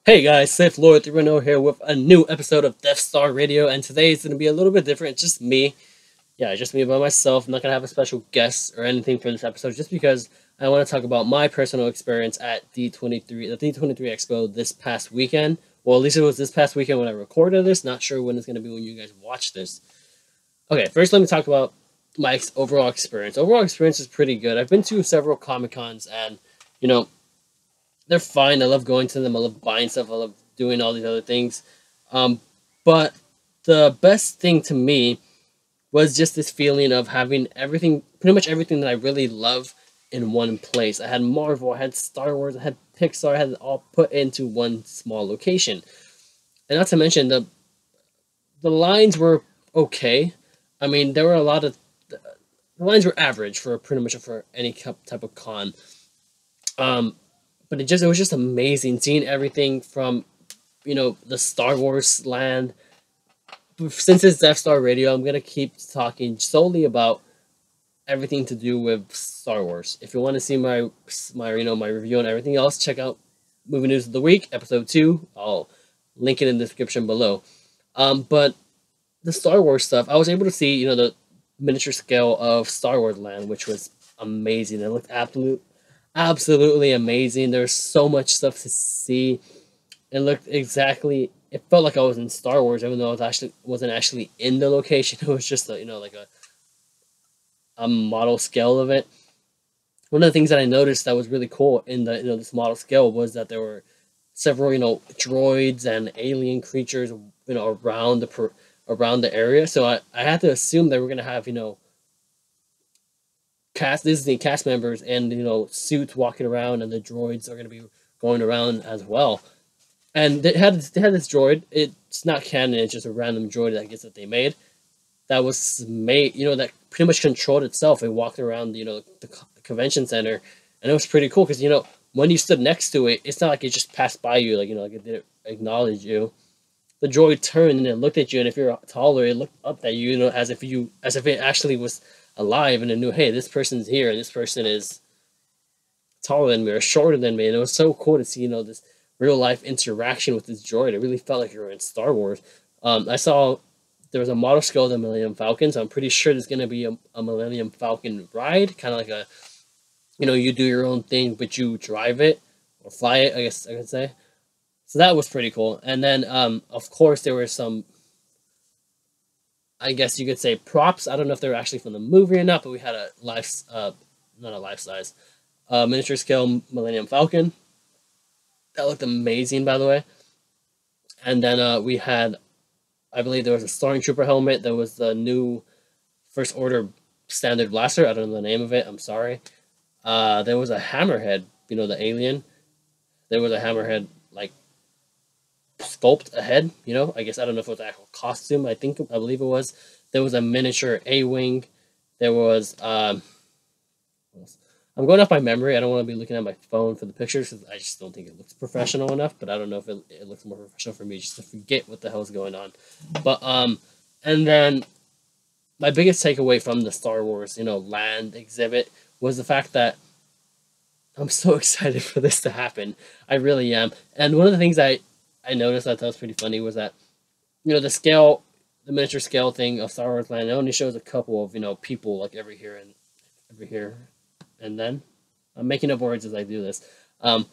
Hey guys, Sith Lord 310 here with a new episode of Death Star Radio, and today is going to be a little bit different. It's just me. Yeah, just me by myself. I'm not going to have a special guest or anything for this episode, just because I want to talk about my personal experience at D23, the D23 Expo this past weekend. Well, at least it was this past weekend when I recorded this. Not sure when it's going to be when you guys watch this. Okay, first let me talk about my overall experience. Overall experience is pretty good. I've been to several Comic Cons, and you know, they're fine. I love going to them. I love buying stuff. I love doing all these other things. Um, but the best thing to me was just this feeling of having everything, pretty much everything that I really love in one place. I had Marvel, I had Star Wars, I had Pixar, I had it all put into one small location. And not to mention the lines were okay. I mean, there were a lot of the lines were average for pretty much for any type of con. Um, but it was just amazing seeing everything from the Star Wars land. Since it's Death Star Radio, I'm gonna keep talking solely about everything to do with Star Wars. If you want to see my review and everything else, check out Movie News of the Week, episode 2. I'll link it in the description below. But the Star Wars stuff, I was able to see the miniature scale of Star Wars land, which was amazing. It looked absolutely amazing. There's so much stuff to see. It looked exactly. It felt like I was in Star Wars, even though I wasn't actually in the location. It was just like a model scale of it. One of the things that I noticed that was really cool in the this model scale was that there were several droids and alien creatures around the area. So I had to assume they were gonna have Disney cast members and suits walking around, and the droids are gonna be going around as well. And they had this droid. It's not canon. It's just a random droid I guess that they made. That was made. That pretty much controlled itself. It walked around the convention center, and it was pretty cool because when you stood next to it, it's not like it just passed by you like it didn't acknowledge you. The droid turned and it looked at you, and if you're taller, it looked up at you, as if it actually was alive and it knew, hey, this person's here and this person is taller than me or shorter than me. And it was so cool to see this real life interaction with this droid. It really felt like you were in Star Wars. I saw there was a model scale of the Millennium Falcon, so I'm pretty sure there's going to be a Millennium Falcon ride, kind of like you do your own thing, but you drive it or fly it, I guess I could say. So that was pretty cool. And then, of course, there were some, I guess you could say, props. I don't know if they were actually from the movie or not, but we had not a life size, miniature scale Millennium Falcon. That looked amazing, by the way. And then we had, I believe there was a Stormtrooper helmet. There was the new First Order standard blaster. I don't know the name of it. I'm sorry. There was a hammerhead. The alien. There was a hammerhead like sculpt ahead. I guess I don't know if it was an actual costume. I believe it was. There was a miniature A-wing. There was I'm going off my memory. I don't want to be looking at my phone for the pictures because I just don't think it looks professional enough. But I don't know if it looks more professional for me just to forget what the hell is going on. But and then my biggest takeaway from the Star Wars land exhibit was the fact that I'm so excited for this to happen. I really am. And one of the things I noticed that was pretty funny was that the miniature scale thing of Star Wars land, it only shows a couple of people like every here and then. I'm making up words as I do this. But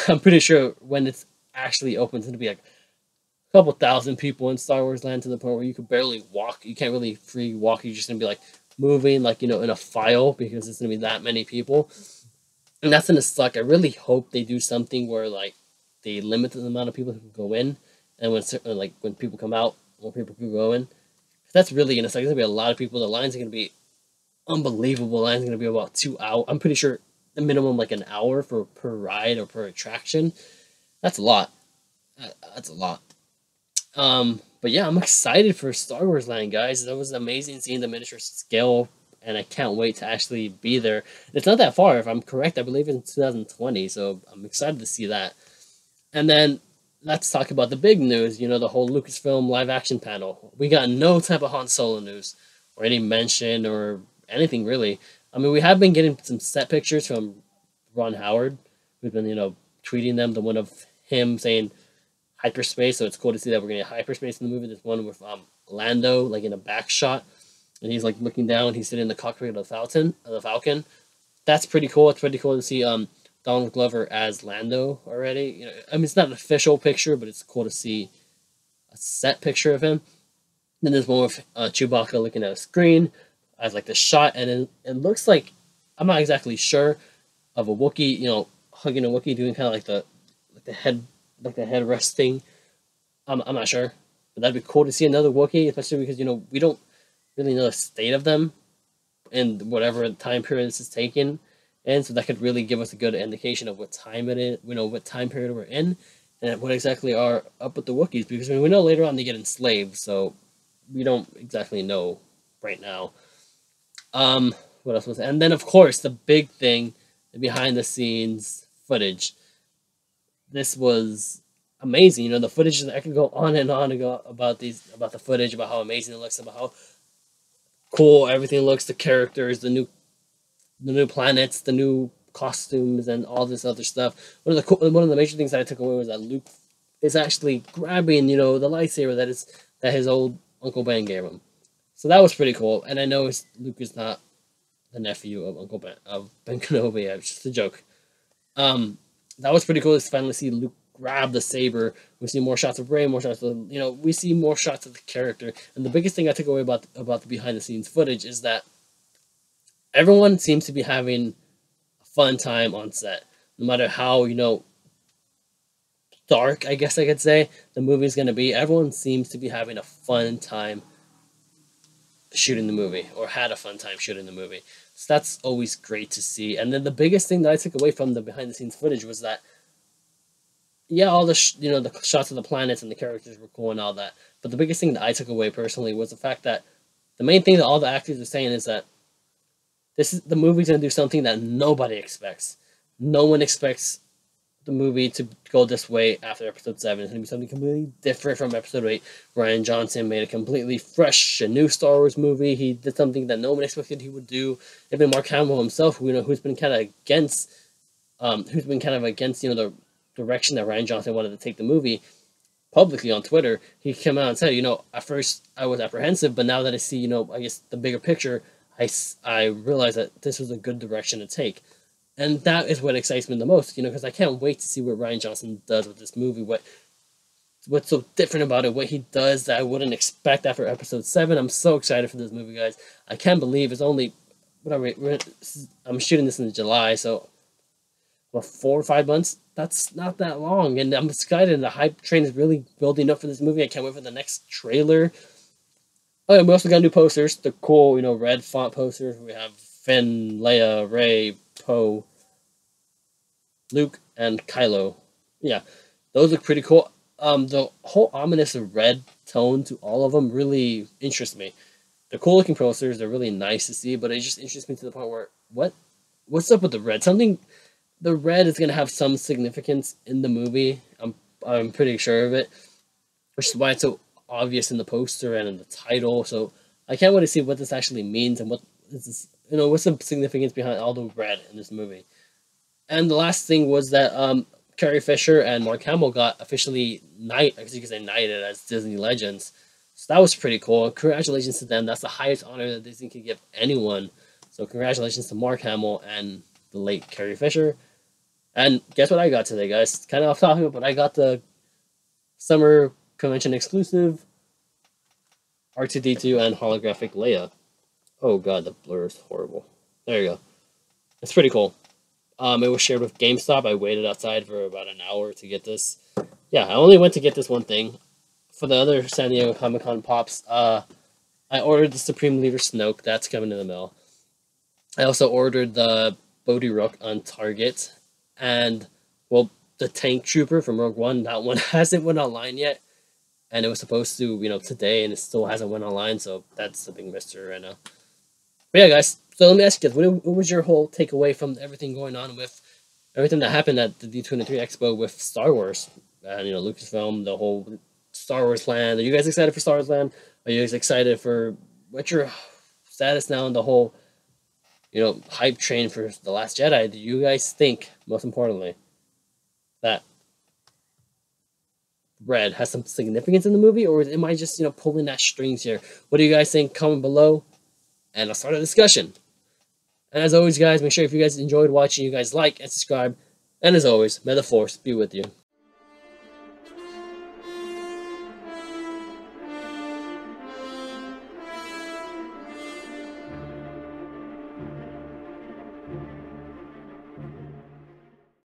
I'm pretty sure when it's actually open, it's gonna be like a couple thousand people in Star Wars land, to the point where you could barely walk. You can't really free walk. You're just gonna be like moving like in a file because it's gonna be that many people, and that's gonna suck. I really hope they do something where like they limit the amount of people who can go in, and when people come out, more people can go in. That's really gonna suck. There's gonna be a lot of people. The lines are gonna be unbelievable. Line's gonna be about 2 hours. I'm pretty sure the minimum like an hour for per ride or per attraction. That's a lot. That's a lot. But yeah, I'm excited for Star Wars Land, guys. That was amazing seeing the miniature scale, and I can't wait to actually be there. It's not that far, if I'm correct. I believe it's 2020, so I'm excited to see that. And then let's talk about the big news. The whole Lucasfilm live action panel. We got no type of Han Solo news or any mention or anything really. I mean, we have been getting some set pictures from Ron Howard. We've been, tweeting them. The one of him saying hyperspace, so it's cool to see that we're gonna get hyperspace in the movie. There's one with Lando like in a back shot, and he's like looking down. He's sitting in the cockpit of the Falcon. That's pretty cool. It's pretty cool to see Donald Glover as Lando already. You know, I mean it's not an official picture, but it's cool to see a set picture of him. Then there's one with Chewbacca looking at a screen as like the shot, and it looks like I'm not exactly sure of a Wookiee, you know, hugging a Wookiee, doing kind of like the head resting. I'm not sure, but that'd be cool to see another Wookiee, especially because you know we don't really know the state of them in whatever time period this is taken, and so that could really give us a good indication of what time it is, you know, what time period we're in, and what exactly are up with the Wookiees. Because I mean, we know later on they get enslaved, so we don't exactly know right now. What else was it? And then of course the big thing, the behind the scenes footage. This was amazing. You know, the footage, I could go on and on and go about the footage, about how amazing it looks, about how cool everything looks, the characters, the new planets, the new costumes, and all this other stuff. One of the major things that I took away was that Luke is actually grabbing, you know, the lightsaber that his old Uncle Ben gave him. So that was pretty cool. And I know Luke is not the nephew of Uncle Ben of Ben Kenobi. Yeah, it's just a joke. That was pretty cool to finally see Luke grab the saber. We see more shots of Rey, more shots of, you know, we see more shots of the character. And the biggest thing I took away about the behind the scenes footage is that everyone seems to be having a fun time on set, no matter how, you know, dark, I guess I could say, the movie's gonna be. Everyone seems to be having a fun time shooting the movie, or had a fun time shooting the movie. So that's always great to see. And then the biggest thing that I took away from the behind the scenes footage was that, yeah, all the you know, the shots of the planets and the characters were cool and all that. But the biggest thing that I took away personally was the fact that the main thing that all the actors are saying is that the movie's gonna do something that nobody expects. No one expects the movie to go this way after episode 7. It's going to be something completely different from episode 8. Rian Johnson made a completely fresh and new Star Wars movie. He did something that no one expected he would do. Even Mark Hamill himself, you know, who's been kind of against, you know, the direction that Rian Johnson wanted to take the movie publicly on Twitter. He came out and said, you know, at first I was apprehensive, but now that I see, you know, I guess the bigger picture, I realized that this was a good direction to take. And that is what excites me the most, you know, because I can't wait to see what Rian Johnson does with this movie. What's so different about it, what he does that I wouldn't expect after episode 7. I'm so excited for this movie, guys. I can't believe it's only, I'm shooting this in July, so 4 or 5 months. That's not that long, and I'm excited. The hype train is really building up for this movie. I can't wait for the next trailer. Oh, and we also got new posters. The cool, you know, red font posters. We have Finn, Leia, Rey, Poe, Luke, and Kylo. Yeah, those look pretty cool. The whole ominous red tone to all of them really interests me. They're cool looking posters. They're really nice to see, but it just interests me to the point where what's up with the red? The red is gonna have some significance in the movie. I'm pretty sure of it, which is why it's so obvious in the poster and in the title. So I can't wait to see what this actually means and what this, you know, what's the significance behind all the red in this movie. And the last thing was that Carrie Fisher and Mark Hamill got officially knighted as Disney Legends. So that was pretty cool. Congratulations to them. That's the highest honor that Disney can give anyone. So congratulations to Mark Hamill and the late Carrie Fisher. And guess what I got today, guys? Kind of off topic, but I got the summer convention exclusive R2-D2 and holographic Leia. Oh god, the blur is horrible. There you go. It's pretty cool. It was shared with GameStop. I waited outside for about an hour to get this. Yeah, I only went to get this one thing. For the other San Diego Comic-Con pops, I ordered the Supreme Leader Snoke. That's coming in the mail. I also ordered the Bodhi Rook on Target. And, well, the Tank Trooper from Rogue One. That one hasn't went online yet. And it was supposed to, you know, today, and it still hasn't went online. So that's a big mystery right now. But yeah, guys, so let me ask you this. What was your whole takeaway from everything going on with everything that happened at the D23 Expo with Star Wars? And, you know, Lucasfilm, the whole Star Wars land. Are you guys excited for Star Wars land? Are you guys excited for what's your status now in the whole, you know, hype train for The Last Jedi? Do you guys think, most importantly, that red has some significance in the movie, or am I just, pulling at strings here? What do you guys think? Comment below, and I'll start a discussion. And as always, guys, make sure if you guys enjoyed watching, you guys like and subscribe. And as always, may the force be with you.